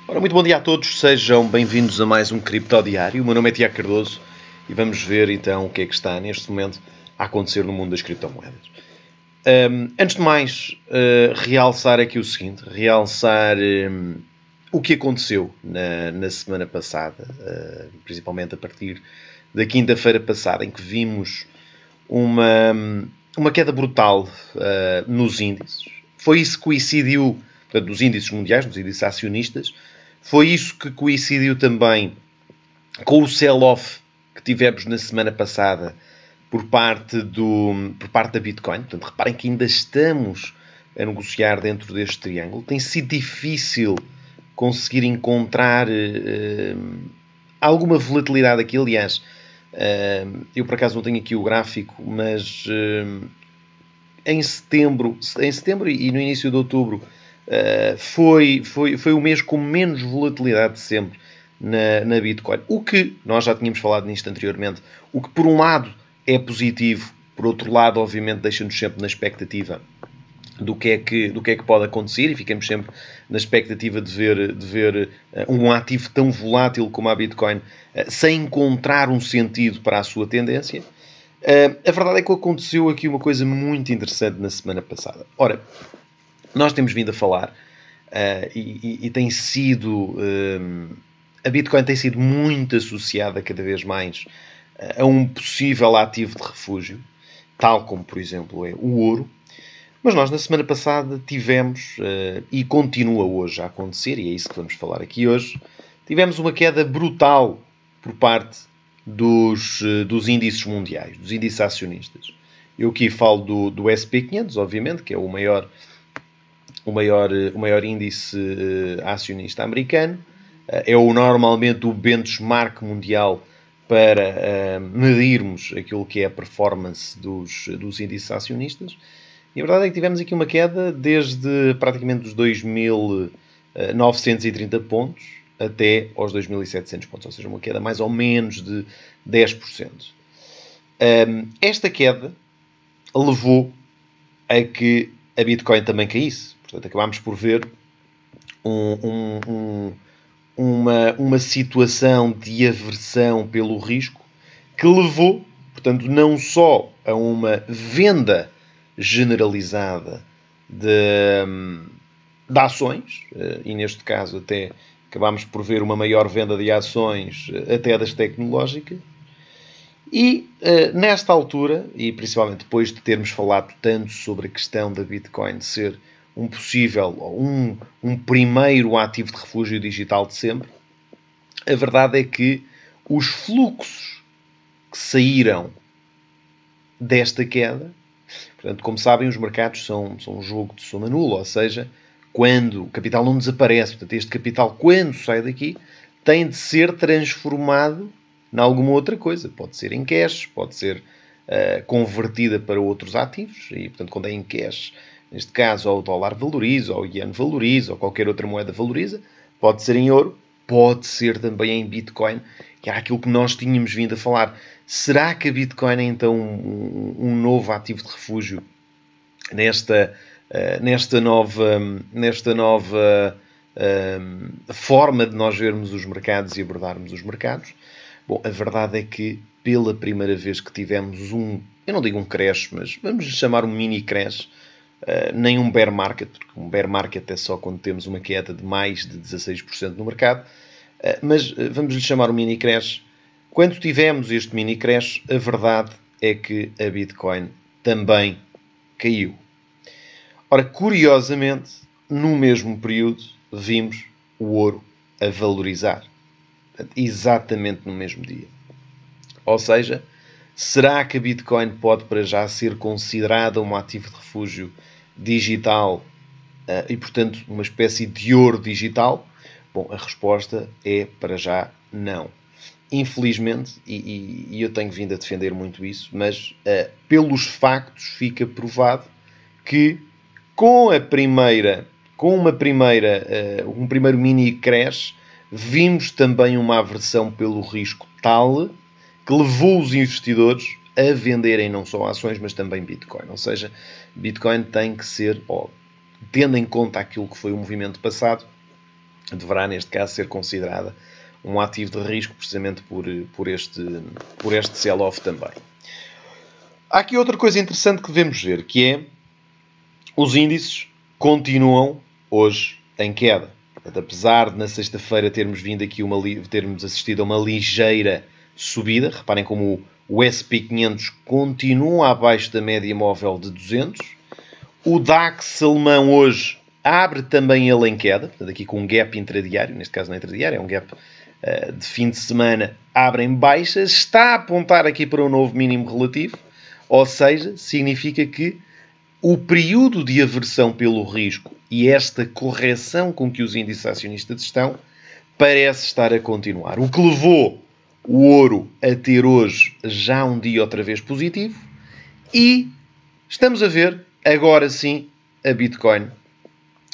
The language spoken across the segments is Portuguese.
Ora, muito bom dia a todos, sejam bem-vindos a mais um Cripto Diário. O meu nome é Tiago Cardoso e vamos ver então o que é que está neste momento a acontecer no mundo das criptomoedas. Antes de mais, realçar aqui o seguinte, o que aconteceu na semana passada, principalmente a partir da quinta-feira passada, em que vimos uma queda brutal nos índices. Foi isso que coincidiu, portanto, dos índices mundiais, dos índices acionistas, foi isso que coincidiu também com o sell-off que tivemos na semana passada por parte da Bitcoin. Portanto, reparem que ainda estamos a negociar dentro deste triângulo. Tem sido difícil conseguir encontrar alguma volatilidade aqui. Aliás, eu por acaso não tenho aqui o gráfico, mas em setembro e no início de outubro foi o mês com menos volatilidade de sempre na Bitcoin. O que, nós já tínhamos falado nisto anteriormente, o que por um lado é positivo, por outro lado, obviamente, deixa-nos sempre na expectativa do que é que pode acontecer e ficamos sempre na expectativa de ver um ativo tão volátil como a Bitcoin sem encontrar um sentido para a sua tendência. A verdade é que aconteceu aqui uma coisa muito interessante na semana passada. Ora, nós temos vindo a falar e tem sido... a Bitcoin tem sido muito associada cada vez mais a um possível ativo de refúgio, tal como, por exemplo, é o ouro. Mas nós, na semana passada, tivemos, e continua hoje a acontecer, e é isso que vamos falar aqui hoje, tivemos uma queda brutal por parte dos índices mundiais, dos índices acionistas. Eu aqui falo do SP500, obviamente, que é o maior índice acionista americano. É normalmente o benchmark mundial para medirmos aquilo que é a performance dos índices acionistas. E a verdade é que tivemos aqui uma queda desde praticamente os 2.930 pontos até aos 2.700 pontos, ou seja, uma queda mais ou menos de 10%. Esta queda levou a que a Bitcoin também caísse. Portanto, acabámos por ver uma situação de aversão pelo risco que levou, portanto, não só a uma venda generalizada de ações, e neste caso até acabámos por ver uma maior venda de ações até das tecnológicas, e nesta altura, e principalmente depois de termos falado tanto sobre a questão da Bitcoin ser um possível, um primeiro ativo de refúgio digital de sempre, a verdade é que os fluxos que saíram desta queda, portanto, como sabem, os mercados são um jogo de soma nula, ou seja, quando o capital não desaparece, portanto, este capital, quando sai daqui, tem de ser transformado em alguma outra coisa. Pode ser em cash, pode ser convertida para outros ativos, e, portanto, quando é em cash, neste caso, ou o dólar valoriza, ou o iene valoriza, ou qualquer outra moeda valoriza, pode ser em ouro, pode ser também em Bitcoin, que é aquilo que nós tínhamos vindo a falar. Será que a Bitcoin é então um novo ativo de refúgio nesta nova forma de nós vermos os mercados e abordarmos os mercados? Bom, a verdade é que pela primeira vez que tivemos eu não digo um crash, mas vamos chamar um mini crash, nem um bear market, porque um bear market é só quando temos uma queda de mais de 16% no mercado, mas vamos lhe chamar um mini crash. Quando tivemos este mini crash, a verdade é que a Bitcoin também caiu. Ora, curiosamente, no mesmo período, vimos o ouro a valorizar. Exatamente no mesmo dia. Ou seja, será que a Bitcoin pode para já ser considerada um ativo de refúgio digital e, portanto, uma espécie de ouro digital? Bom, a resposta é para já não. Infelizmente, e eu tenho vindo a defender muito isso, mas pelos factos fica provado que com um primeiro mini crash, vimos também uma aversão pelo risco tal que levou os investidores a venderem não só ações, mas também Bitcoin. Ou seja, Bitcoin tem que ser, tendo em conta aquilo que foi o movimento passado, deverá, neste caso, ser considerada um ativo de risco, precisamente por este sell-off também. Há aqui outra coisa interessante que devemos ver, que é os índices continuam hoje em queda. Portanto, apesar de na sexta-feira termos assistido a uma ligeira subida, reparem como o SP500 continua abaixo da média móvel de 200. O DAX alemão hoje abre também ele em queda, portanto aqui com um gap intradiário, neste caso não é intradiário, é um gap de fim de semana, abre em baixa, está a apontar aqui para um novo mínimo relativo, ou seja, significa que o período de aversão pelo risco e esta correção com que os índices acionistas estão parece estar a continuar. O que levou o ouro a ter hoje já um dia outra vez positivo e estamos a ver, agora sim, a Bitcoin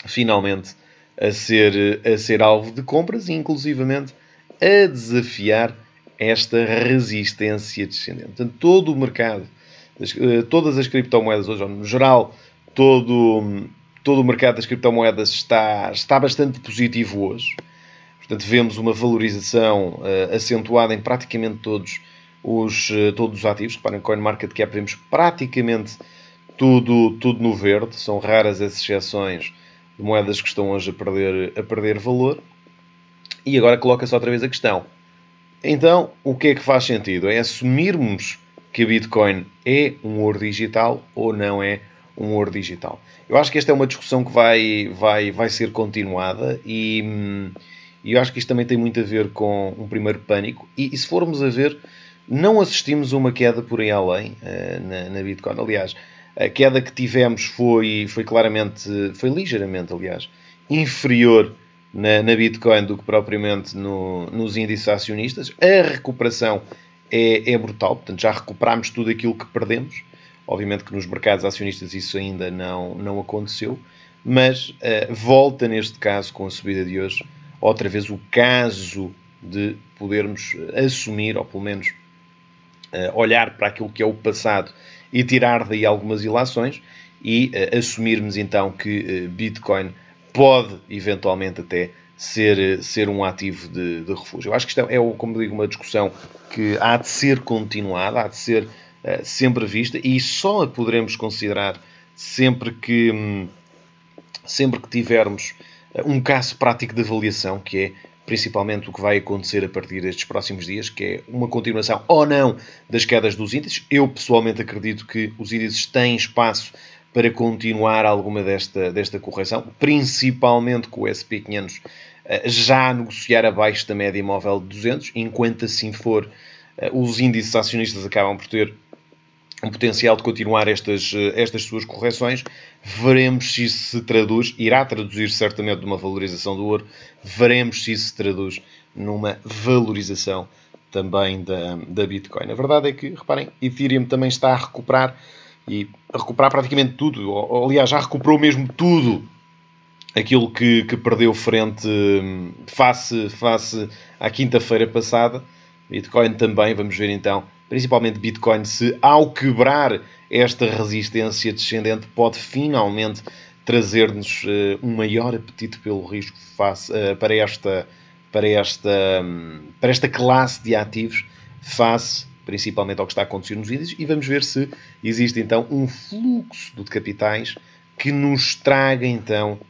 finalmente a ser alvo de compras e inclusivamente a desafiar esta resistência descendente. Portanto, todo o mercado, todas as criptomoedas hoje, no geral, todo o mercado das criptomoedas está bastante positivo hoje. Portanto, vemos uma valorização acentuada em praticamente todos os ativos. Reparem, no CoinMarketCap vemos praticamente tudo no verde. São raras as exceções de moedas que estão hoje a perder valor. E agora coloca-se outra vez a questão. Então, o que é que faz sentido? É assumirmos que a Bitcoin é um ouro digital ou não é um ouro digital? Eu acho que esta é uma discussão que vai ser continuada e eu acho que isto também tem muito a ver com um primeiro pânico. E se formos a ver, não assistimos a uma queda por aí além na Bitcoin. Aliás, a queda que tivemos foi ligeiramente, aliás, inferior na Bitcoin do que propriamente nos índices acionistas. A recuperação é brutal, portanto já recuperámos tudo aquilo que perdemos. Obviamente que nos mercados acionistas isso ainda não aconteceu, mas volta neste caso, com a subida de hoje, outra vez o caso de podermos assumir, ou pelo menos olhar para aquilo que é o passado e tirar daí algumas ilações e assumirmos então que Bitcoin pode eventualmente até ser um ativo de refúgio. Eu acho que isto é, como digo, uma discussão que há de ser continuada, há de ser sempre vista e só a poderemos considerar sempre que tivermos um caso prático de avaliação, que é principalmente o que vai acontecer a partir destes próximos dias, que é uma continuação ou não das quedas dos índices. Eu pessoalmente acredito que os índices têm espaço para continuar alguma desta correção, principalmente com o SP500 já a negociar abaixo da média móvel de 200, enquanto assim for, os índices acionistas acabam por ter um potencial de continuar estas suas correções. Veremos se isso se traduz, irá traduzir certamente numa valorização do ouro, veremos se isso se traduz numa valorização também da Bitcoin. A verdade é que, reparem, Ethereum também está a recuperar, e a recuperar praticamente tudo, ou aliás, já recuperou mesmo tudo aquilo que perdeu face à quinta-feira passada. Bitcoin também, vamos ver então, principalmente Bitcoin, se ao quebrar esta resistência descendente pode finalmente trazer-nos um maior apetite pelo risco para esta classe de ativos, face principalmente ao que está a acontecer nos índices, e vamos ver se existe então um fluxo de capitais que nos traga então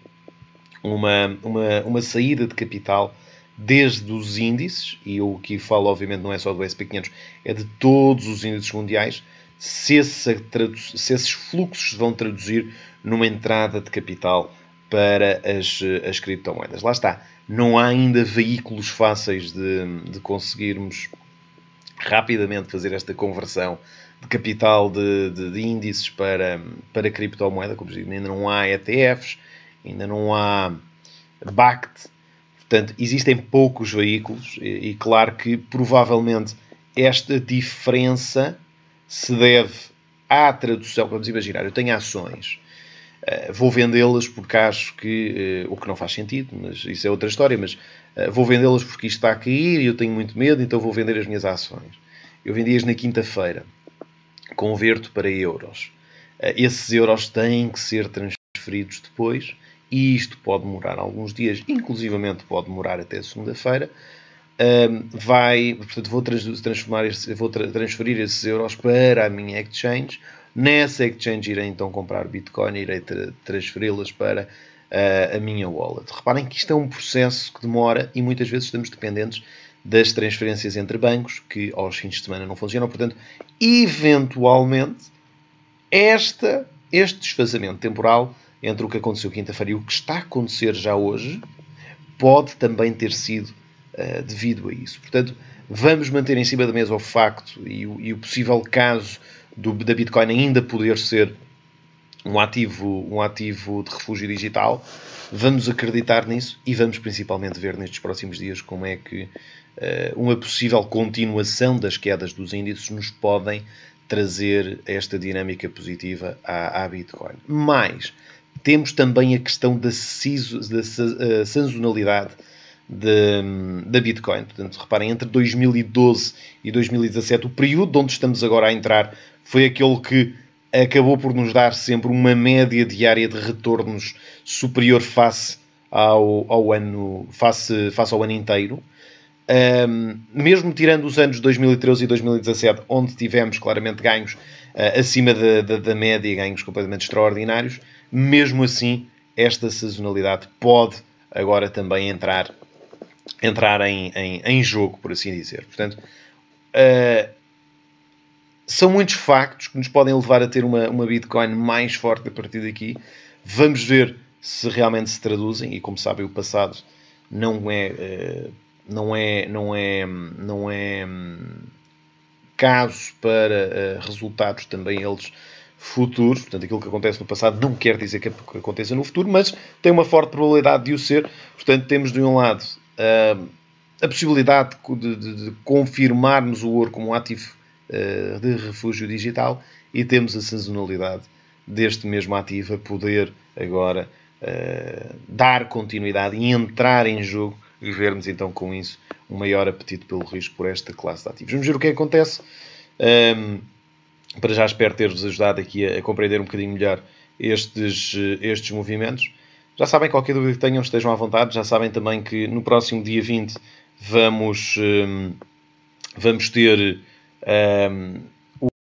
uma saída de capital desde os índices, e eu aqui falo obviamente não é só do SP500, é de todos os índices mundiais, se esses fluxos vão traduzir numa entrada de capital para as criptomoedas. Lá está, não há ainda veículos fáceis de conseguirmos rapidamente fazer esta conversão de capital de índices para criptomoeda. Como digo, ainda não há ETFs, ainda não há BACT. Portanto, existem poucos veículos e claro que provavelmente esta diferença se deve à tradução. Vamos imaginar, eu tenho ações, vou vendê-las porque acho que, o que não faz sentido, mas isso é outra história, mas vou vendê-las porque isto está a cair e eu tenho muito medo, então vou vender as minhas ações. Eu vendi-as na quinta-feira, converto para euros. Esses euros têm que ser transferidos depois e isto pode demorar alguns dias, inclusivamente pode demorar até segunda-feira, portanto, vou transferir esses euros para a minha exchange. Nessa exchange irei então comprar Bitcoin e irei transferi-las para a minha wallet. Reparem que isto é um processo que demora e muitas vezes estamos dependentes das transferências entre bancos, que aos fins de semana não funcionam. Portanto, eventualmente, este desfazamento temporal entre o que aconteceu quinta-feira e o que está a acontecer já hoje pode também ter sido devido a isso. Portanto, vamos manter em cima da mesa o facto e o possível caso da Bitcoin ainda poder ser um ativo de refúgio digital. Vamos acreditar nisso e vamos principalmente ver nestes próximos dias como é que uma possível continuação das quedas dos índices nos podem trazer esta dinâmica positiva à Bitcoin. Mas temos também a questão da sazonalidade da Bitcoin. Portanto, reparem, entre 2012 e 2017, o período onde estamos agora a entrar foi aquele que acabou por nos dar sempre uma média diária de retornos superior face ao ano inteiro. Mesmo tirando os anos 2013 e 2017, onde tivemos claramente ganhos acima da média, ganhos completamente extraordinários, mesmo assim, esta sazonalidade pode agora também entrar em jogo, por assim dizer. Portanto, são muitos factos que nos podem levar a ter uma Bitcoin mais forte a partir daqui. Vamos ver se realmente se traduzem, e como sabem, o passado não é caso para resultados também eles futuros. Portanto, aquilo que acontece no passado não quer dizer que aconteça no futuro, mas tem uma forte probabilidade de o ser. Portanto, temos de um lado a possibilidade de confirmarmos o ouro como um ativo de refúgio digital, e temos a sazonalidade deste mesmo ativo a poder agora dar continuidade e entrar em jogo, e vermos então com isso um maior apetite pelo risco por esta classe de ativos. Vamos ver o que acontece. Para já espero ter-vos ajudado aqui a compreender um bocadinho melhor estes movimentos. Já sabem, qualquer dúvida que tenham, estejam à vontade. Já sabem também que no próximo dia 20 vamos ter